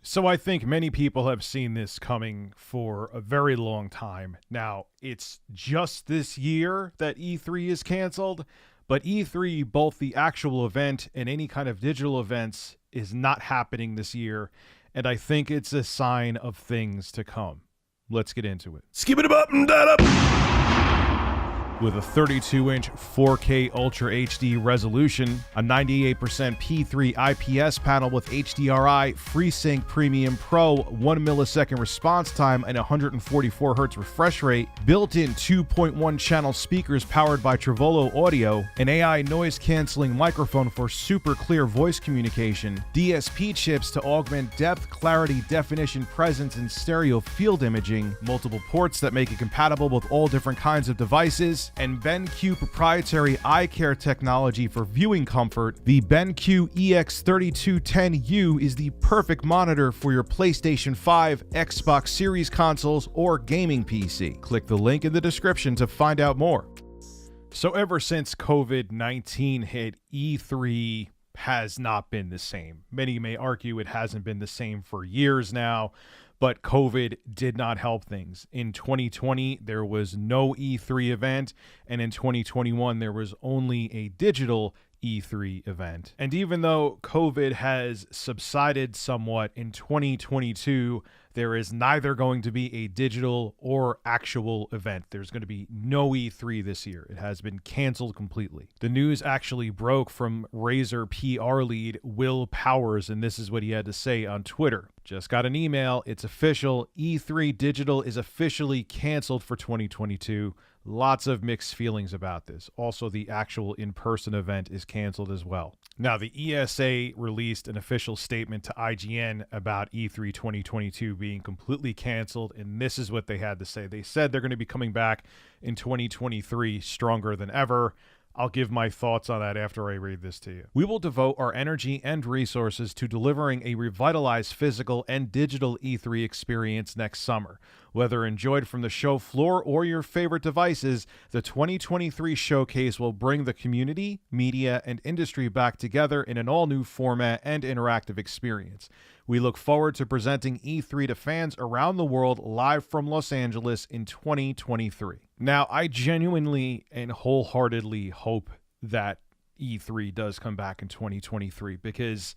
So I think many people have seen this coming for a very long time. Now, it's just this year that E3 is canceled, but E3, both the actual event and any kind of digital events, is not happening this year. And I think it's a sign of things to come. Let's get into it. Skip it up and that up. With a 32-inch 4K Ultra HD resolution, a 98% P3 IPS panel with HDRI, FreeSync Premium Pro, 1 millisecond response time, and 144 Hz refresh rate, built-in 2.1 channel speakers powered by Trevolo Audio, an AI noise-canceling microphone for super clear voice communication, DSP chips to augment depth, clarity, definition, presence, and stereo field imaging, multiple ports that make it compatible with all different kinds of devices, and BenQ proprietary eye care technology for viewing comfort. The BenQ EX3210U is the perfect monitor for your PlayStation 5, Xbox Series consoles, or gaming PC. Click the link in the description to find out more. So ever since COVID-19 hit, E3 has not been the same. Many may argue it hasn't been the same for years now, but COVID did not help things. In 2020, there was no E3 event, and in 2021, there was only a digital E3 event. And even though COVID has subsided somewhat in 2022, there is neither going to be a digital or actual event. There's going to be no E3 this year. It has been canceled completely. The news actually broke from Razer PR lead Will Powers, and this is what he had to say on Twitter. Just got an email. It's official. E3 Digital is officially canceled for 2022. Lots of mixed feelings about this. Also, the actual in-person event is canceled as well. Now, the ESA released an official statement to IGN about E3 2022 being completely canceled, and this is what they had to say. They said they're going to be coming back in 2023 stronger than ever. I'll give my thoughts on that after I read this to you. We will devote our energy and resources to delivering a revitalized physical and digital E3 experience next summer. Whether enjoyed from the show floor or your favorite devices, the 2023 showcase will bring the community, media, and industry back together in an all-new format and interactive experience. We look forward to presenting E3 to fans around the world live from Los Angeles in 2023. Now, I genuinely and wholeheartedly hope that E3 does come back in 2023 because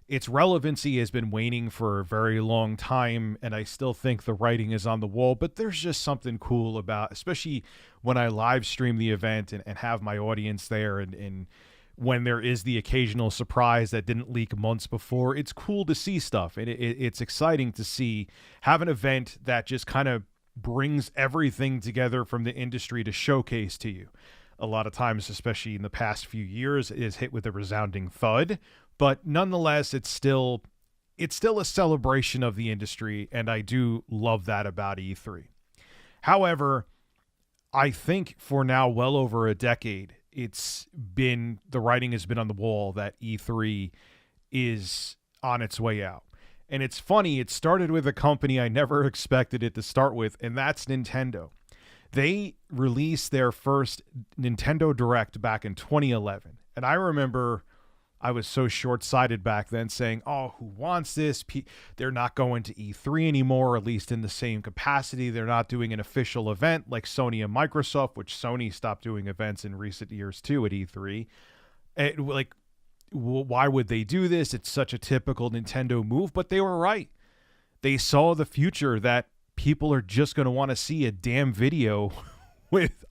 its relevancy has been waning for a very long time, and I still think the writing is on the wall, but there's just something cool about, especially when I live stream the event and have my audience there, and when there is the occasional surprise that didn't leak months before, it's cool to see stuff, and it's exciting to have an event that just kind of brings everything together from the industry to showcase to you. A lot of times, especially in the past few years, it is hit with a resounding thud, but nonetheless, it's still a celebration of the industry, and I do love that about E3. However, I think for now well over a decade, the writing has been on the wall that E3 is on its way out. And it's funny, it started with a company I never expected it to start with, and that's Nintendo. They released their first Nintendo Direct back in 2011. And I remember I was so short-sighted back then saying, oh, who wants this? They're not going to E3 anymore, at least in the same capacity. They're not doing an official event like Sony and Microsoft, which Sony stopped doing events in recent years too at E3. Why would they do this? It's such a typical Nintendo move, but they were right. They saw the future that people are just going to want to see a damn video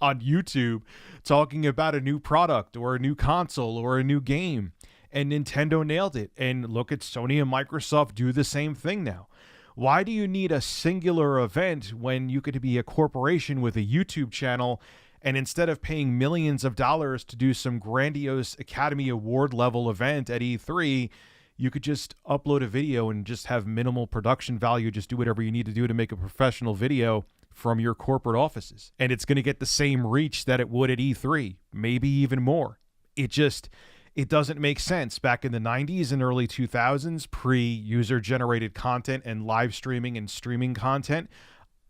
on YouTube talking about a new product or a new console or a new game. And Nintendo nailed it. And look at Sony and Microsoft do the same thing now. Why do you need a singular event when you could be a corporation with a YouTube channel, and instead of paying millions of dollars to do some grandiose Academy Award level event at E3, you could just upload a video and just have minimal production value, just do whatever you need to do to make a professional video from your corporate offices. And it's going to get the same reach that it would at E3, maybe even more. It doesn't make sense. Back in the 90s and early 2000s, pre-user-generated content and live streaming and streaming content,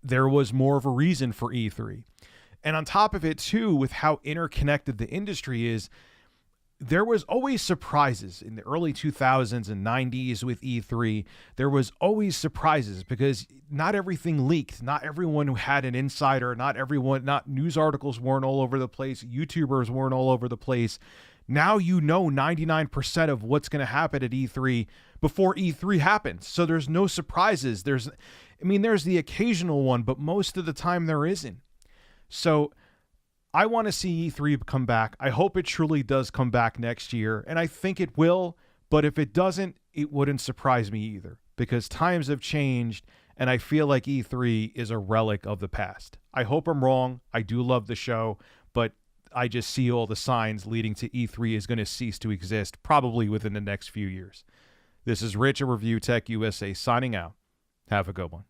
there was more of a reason for E3. And on top of it, too, with how interconnected the industry is, there was always surprises in the early 2000s and 90s with E3. There was always surprises because not everything leaked. Not everyone who had an insider, not news articles weren't all over the place. YouTubers weren't all over the place. Now you know 99% of what's going to happen at E3 before E3 happens. So there's no surprises. There's the occasional one, but most of the time there isn't. So I want to see E3 come back. I hope it truly does come back next year, and I think it will, but if it doesn't, it wouldn't surprise me either, because times have changed, and I feel like E3 is a relic of the past. I hope I'm wrong. I do love the show, but I just see all the signs leading to E3 is going to cease to exist, probably within the next few years. This is Rich at Review Tech USA signing out. Have a good one.